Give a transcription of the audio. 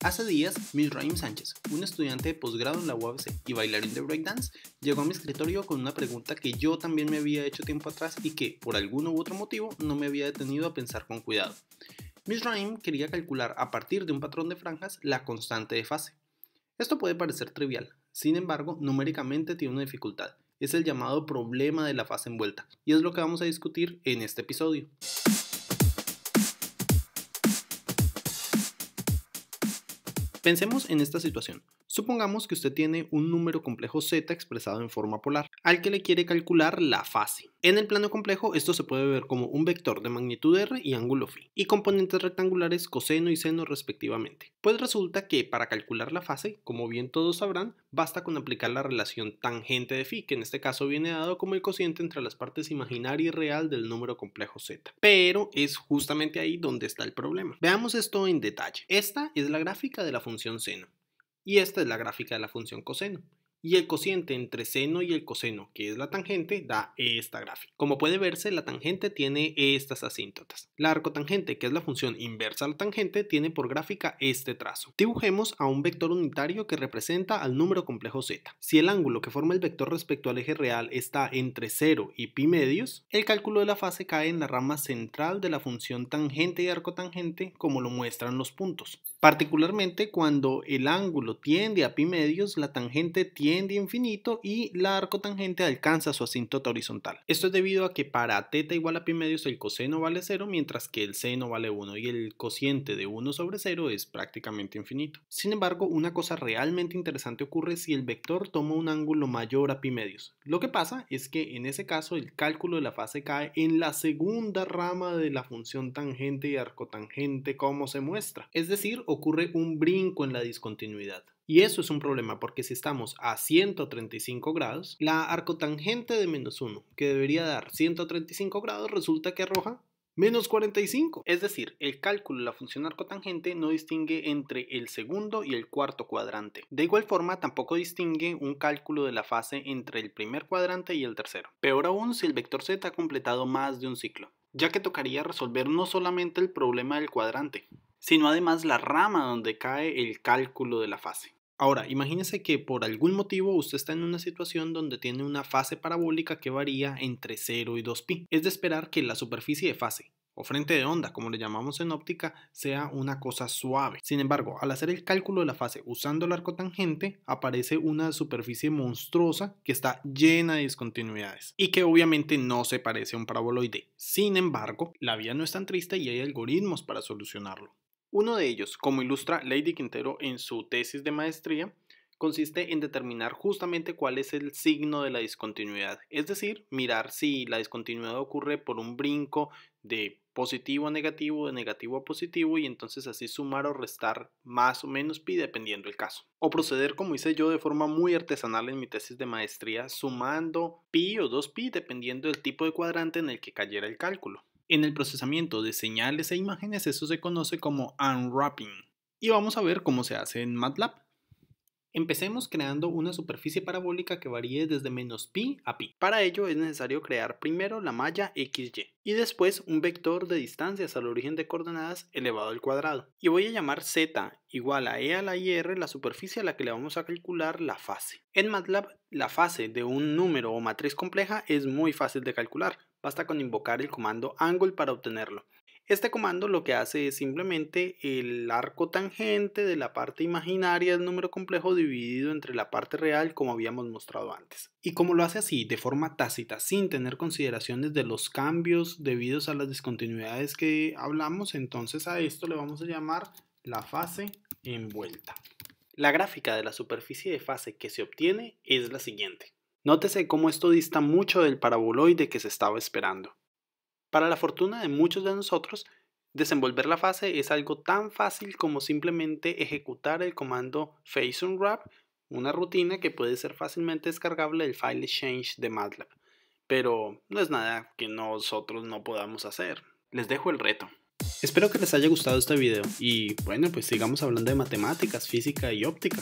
Hace días, Misraim Sánchez, un estudiante de posgrado en la UABC y bailarín de breakdance, llegó a mi escritorio con una pregunta que yo también me había hecho tiempo atrás y que, por algún u otro motivo, no me había detenido a pensar con cuidado. Misraim quería calcular a partir de un patrón de franjas la constante de fase. Esto puede parecer trivial, sin embargo, numéricamente tiene una dificultad. Es el llamado problema de la fase envuelta, y es lo que vamos a discutir en este episodio. Pensemos en esta situación. Supongamos que usted tiene un número complejo z expresado en forma polar, al que le quiere calcular la fase. En el plano complejo esto se puede ver como un vector de magnitud r y ángulo φ, y componentes rectangulares coseno y seno respectivamente. Pues resulta que para calcular la fase, como bien todos sabrán, basta con aplicar la relación tangente de φ, que en este caso viene dado como el cociente entre las partes imaginaria y real del número complejo z. Pero es justamente ahí donde está el problema. Veamos esto en detalle. Esta es la gráfica de la función seno. Y esta es la gráfica de la función coseno. Y el cociente entre seno y el coseno, que es la tangente, da esta gráfica. Como puede verse, la tangente tiene estas asíntotas. La arcotangente, que es la función inversa a la tangente, tiene por gráfica este trazo. Dibujemos a un vector unitario que representa al número complejo z. Si el ángulo que forma el vector respecto al eje real está entre 0 y pi medios, el cálculo de la fase cae en la rama central de la función tangente y arcotangente, como lo muestran los puntos. Particularmente cuando el ángulo tiende a pi medios, la tangente tiende a infinito y la arcotangente alcanza su asíntota horizontal. Esto es debido a que para θ igual a pi medios el coseno vale 0, mientras que el seno vale 1 y el cociente de 1 sobre 0 es prácticamente infinito. Sin embargo, una cosa realmente interesante ocurre si el vector toma un ángulo mayor a pi medios. Lo que pasa es que en ese caso el cálculo de la fase cae en la segunda rama de la función tangente y arcotangente, como se muestra. Es decir, ocurre un brinco en la discontinuidad. Y eso es un problema porque si estamos a 135 grados, la arcotangente de menos 1, que debería dar 135 grados, resulta que arroja menos 45. Es decir, el cálculo de la función arcotangente no distingue entre el segundo y el cuarto cuadrante. De igual forma, tampoco distingue un cálculo de la fase entre el primer cuadrante y el tercero. Peor aún si el vector z ha completado más de un ciclo, ya que tocaría resolver no solamente el problema del cuadrante, sino además la rama donde cae el cálculo de la fase. Ahora, imagínese que por algún motivo usted está en una situación donde tiene una fase parabólica que varía entre 0 y 2pi. Es de esperar que la superficie de fase, o frente de onda, como le llamamos en óptica, sea una cosa suave. Sin embargo, al hacer el cálculo de la fase usando el arcotangente, aparece una superficie monstruosa que está llena de discontinuidades y que obviamente no se parece a un paraboloide. Sin embargo, la vida no es tan triste y hay algoritmos para solucionarlo. Uno de ellos, como ilustra Lady Quintero en su tesis de maestría, consiste en determinar justamente cuál es el signo de la discontinuidad, es decir, mirar si la discontinuidad ocurre por un brinco de positivo a negativo, de negativo a positivo, y entonces así sumar o restar más o menos pi dependiendo del caso. O proceder como hice yo de forma muy artesanal en mi tesis de maestría, sumando pi o 2pi dependiendo del tipo de cuadrante en el que cayera el cálculo. En el procesamiento de señales e imágenes eso se conoce como unwrapping. Y vamos a ver cómo se hace en MATLAB. Empecemos creando una superficie parabólica que varíe desde menos pi a pi. Para ello es necesario crear primero la malla XY y después un vector de distancias al origen de coordenadas elevado al cuadrado. Y voy a llamar z igual a e a la ir la superficie a la que le vamos a calcular la fase. En MATLAB la fase de un número o matriz compleja es muy fácil de calcular. Basta con invocar el comando angle para obtenerlo. Este comando lo que hace es simplemente el arco tangente de la parte imaginaria del número complejo dividido entre la parte real, como habíamos mostrado antes. Y como lo hace así de forma tácita, sin tener consideraciones de los cambios debidos a las discontinuidades que hablamos, entonces a esto le vamos a llamar la fase envuelta. La gráfica de la superficie de fase que se obtiene es la siguiente. Nótese cómo esto dista mucho del paraboloide que se estaba esperando. Para la fortuna de muchos de nosotros, desenvolver la fase es algo tan fácil como simplemente ejecutar el comando faceUnwrap, una rutina que puede ser fácilmente descargable del file exchange de MATLAB. Pero no es nada que nosotros no podamos hacer. Les dejo el reto. Espero que les haya gustado este video y bueno, pues sigamos hablando de matemáticas, física y óptica.